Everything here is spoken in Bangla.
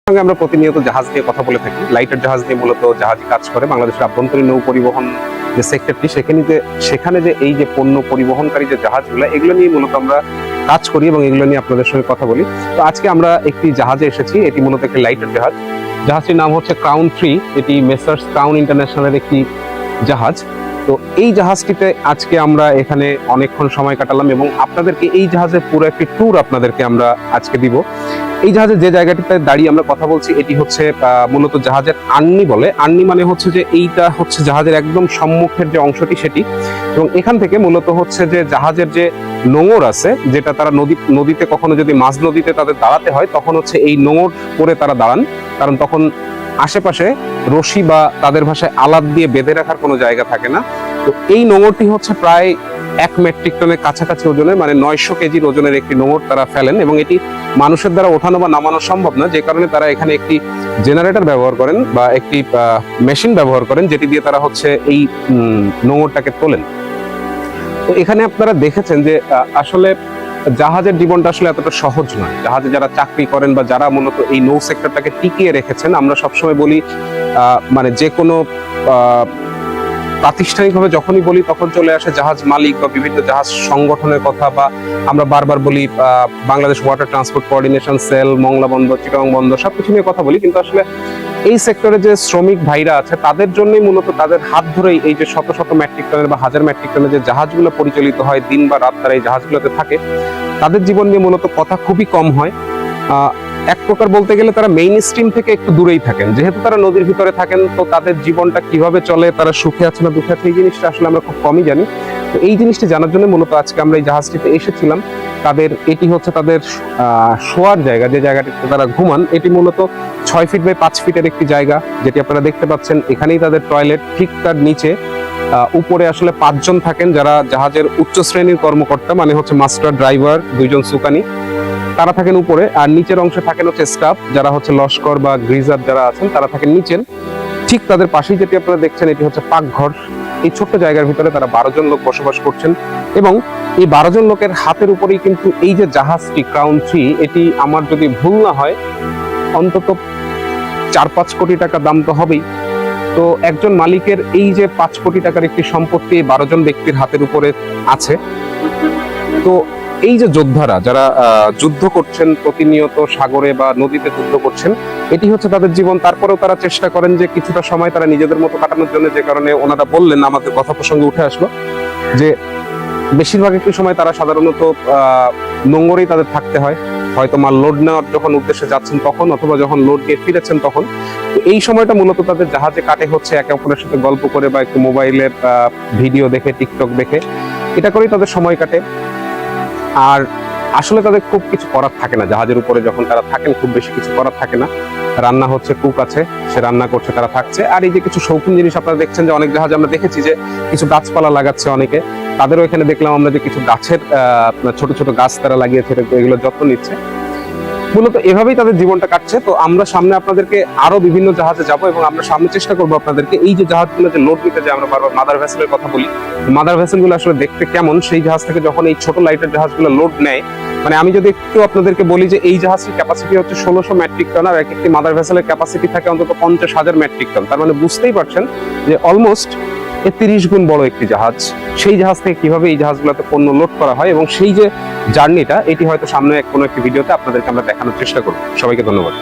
সঙ্গে আমরা প্রতিনিয়ত জাহাজ নিয়ে কথা বলে থাকি। লাইটার জাহাজ নিয়ে মূলত জাহাজ কাজ করে বাংলাদেশের আভ্যন্তরীণ নৌ পরিবহন যে সেক্টরটি, সেখানে যে এই যে পণ্য পরিবহনকারী যে জাহাজগুলো, এগুলো নিয়ে মূলত আমরা কাজ করি এবং এগুলো নিয়ে আপনাদের সঙ্গে কথা বলি। তো আজকে আমরা একটি জাহাজে এসেছি, এটি মূলত একটি লাইটার জাহাজ। জাহাজটির নাম হচ্ছে ক্রাউন 3। এটি মেসার্স ক্রাউন ইন্টারন্যাশনালের একটি জাহাজ। তো এই জাহাজটিতে আজকে আমরা এখানে অনেকক্ষণ সময় কাটালাম এবং আপনাদেরকে এই জাহাজের পুরো একটি ট্যুর আপনাদেরকে আমরা আজকে দিব। এই জাহাজের যে জায়গাটিতে দাঁড়িয়ে আমরা কথা বলছি, এটি হচ্ছে মূলত জাহাজের আন্নি বলে। আন্নি মানে হচ্ছে যে এইটা হচ্ছে জাহাজের একদম সম্মুখের যে অংশটি সেটি, এবং এখান থেকে মূলত হচ্ছে যে জাহাজের যে নোঙর আছে, যেটা তারা নদীতে কখনো যদি মাঝ নদীতে তাদের দাঁড়াতে হয়, তখন হচ্ছে এই নোঙর করে তারা দাঁড়ান, কারণ তখন আশেপাশে রশি বা তাদের ভাষায় আলাদ দিয়ে বেঁধে রাখার কোনো জায়গা থাকে না। তো এই নোঙরটি হচ্ছে প্রায় 1 মেট্রিক টনের কাছাকাছি ওজনের, মানে 900 কেজির ওজনের একটি নোঙর তারা ফেলেন, এবং এটি মানুষের দ্বারা ওঠানো বা নামানো সম্ভব না, যে কারণে তারা এখানে একটি জেনারেটর ব্যবহার করেন বা একটি মেশিন ব্যবহার করেন, যেটি দিয়ে তারা হচ্ছে এই নোঙরটাকে তোলেন। তো এখানে আপনারা দেখেছেন যে আসলে জাহাজের জীবনটা আসলে এতটা সহজ নয়। জাহাজে যারা চাকরি করেন বা যারা মূলত এই নৌ সেক্টরটাকে টিকিয়ে রেখেছেন, আমরা সবসময় বলি মানে যে কোনো প্রাতিষ্ঠানিকভাবে যখনই বলি তখন চলে আসে জাহাজ মালিক বা বিভিন্ন জাহাজ সংগঠনের কথা, বা আমরা বারবার বলি Bangladesh water transport coordination cell, Mongla বন্দর, চিটাগং বন্দর, সবকিছু নিয়ে কথা বলি। কিন্তু আসলে এই সেক্টরে যে শ্রমিক ভাইরা আছে, তাদের জন্যই মূলত তাদের হাত ধরেই এই যে শত শত মেট্রিক টনের বা 1000 মেট্রিক টনের যে জাহাজগুলো পরিচালিত হয়, দিন বা রাত তারা এই জাহাজগুলোতে থাকে। তাদের জীবন নিয়ে মূলত কথা খুবই কম হয়। এক প্রকার বলতে গেলে তারা মেইন স্ট্রিম থেকে একটু দূরেই থাকেন, যেহেতু তারা নদীর ভিতরে থাকেন। তো তাদের জীবনটা কিভাবে চলে, তারা সুখে আছে না দুঃখে আছে, এই জিনিসটা আসলে আমরা খুব কমই জানি। তো এই জিনিসটি জানার জন্য মূলত আজকে আমরা এই জাহাজটিতে এসেছিলাম। এটি হচ্ছে তাদের শোয়ার জায়গা, যে জায়গাটিতে তারা ঘুমান। এটি মূলত 6 ফিট বাই 5 ফিটের একটি জায়গা, যেটি আপনারা দেখতে পাচ্ছেন। এখানেই তাদের টয়লেট, ঠিক তার নিচে উপরে আসলে 5 জন থাকেন, যারা জাহাজের উচ্চ শ্রেণীর কর্মকর্তা, মানে হচ্ছে মাস্টার, ড্রাইভার, 2 জন সুকানি, তারা থাকেন উপরে। আর নিচের অংশে থাকেন হচ্ছে স্টাফ, যারা হচ্ছে লস্কর বা গ্রিজার যারা আছেন, তারা থাকেন নিচের। ঠিক তাদের পাশেই যেটি আপনারা দেখছেন, এটি হচ্ছে পাকঘর। এই ছোট্ট জায়গার ভিতরে তারা 12 জন লোক বসবাস করছেন, এবং এই 12 জন লোকের হাতের উপরেই কিন্তু এই যে জাহাজটি ক্রাউন 3, এটি আমার যদি ভুল না হয় অন্তত 4-5 কোটি টাকা দাম তো হবেই। তো একজন মালিকের এই যে 5 কোটি টাকার একটি সম্পত্তি 12 জন ব্যক্তির হাতের উপরে আছে। তো এই যে যোদ্ধারা যারা যুদ্ধ করছেন প্রতিনিয়ত সাগরে বা নদীতে যুদ্ধ করছেন, এটি হচ্ছে তাদের জীবন। তারপরেও তারা চেষ্টা করেন যে কিছুটা সময় তারা নিজেদের মতো কাটানোর জন্য, যে কারণে ওনারা বললেন, আমাদের কথা প্রসঙ্গে উঠে আসলো যে বেশিরভাগ একটু সময় তারা সাধারণত নোঙরেই তাদের থাকতে হয়, হয়তো মাল লোড নেওয়ার যখন উদ্দেশ্যে যাচ্ছেন তখন, অথবা যখন লোড দিয়ে ফিরেছেন তখন। তো এই সময়টা মূলত তাদের জাহাজে কাটে হচ্ছে একে অপরের সাথে গল্প করে বা একটু মোবাইলের ভিডিও দেখে, টিকটক দেখে, এটা করেই তাদের সময় কাটে। আর আসলে তাদের খুব কিছু করার থাকে না, জাহাজের উপরে যখন তারা থাকেন খুব বেশি কিছু করার থাকে না। রান্না হচ্ছে, কুক আছে, সে রান্না করছে, তারা থাকছে। আর এই যে কিছু শৌখিন জিনিস আপনারা দেখছেন, যে অনেক জাহাজে আমরা দেখেছি যে কিছু গাছপালা লাগাচ্ছে অনেকে, তাদেরও এখানে দেখলাম আমরা যে কিছু গাছের ছোট ছোট গাছ তারা লাগিয়েছে, এগুলো যত্ন নিচ্ছে। মূলত এভাবেই তাদের জীবনটা কাটছে। তো আমরা সামনে আপনাদেরকে আরো বিভিন্ন জাহাজে যাব, এবং আমরা সামনে চেষ্টা করবো আপনাদেরকে এই যে জাহাজগুলো যে লোড নিতে যায়, আমরা বারবার মাদার ভেসেলের কথা বলি, মাদার ভেসেলগুলো আসলে দেখতে কেমন, সেই জাহাজ থেকে যখন এই ছোট লাইটের জাহাজগুলো লোড নেয়, মানে আমি যদি একটু আপনাদেরকে বলি যে এই জাহাজটির ক্যাপাসিটি হচ্ছে 1600 মেট্রিক টন, আর একটি মাদার ভেসেলের ক্যাপাসিটি থাকে অন্তত 50,000 মেট্রিক টন। তার মানে বুঝতেই পারছেন যে অলমোস্ট 30 গুণ বড় একটি জাহাজ। সেই জাহাজ থেকে কিভাবে এই জাহাজগুলোতে পণ্য লোড করা হয়, এবং সেই যে জার্নিটা, এটি হয়তো সামনে কোনো একটি ভিডিওতে আপনাদেরকে আমরা দেখানোর চেষ্টা করব। সবাইকে ধন্যবাদ।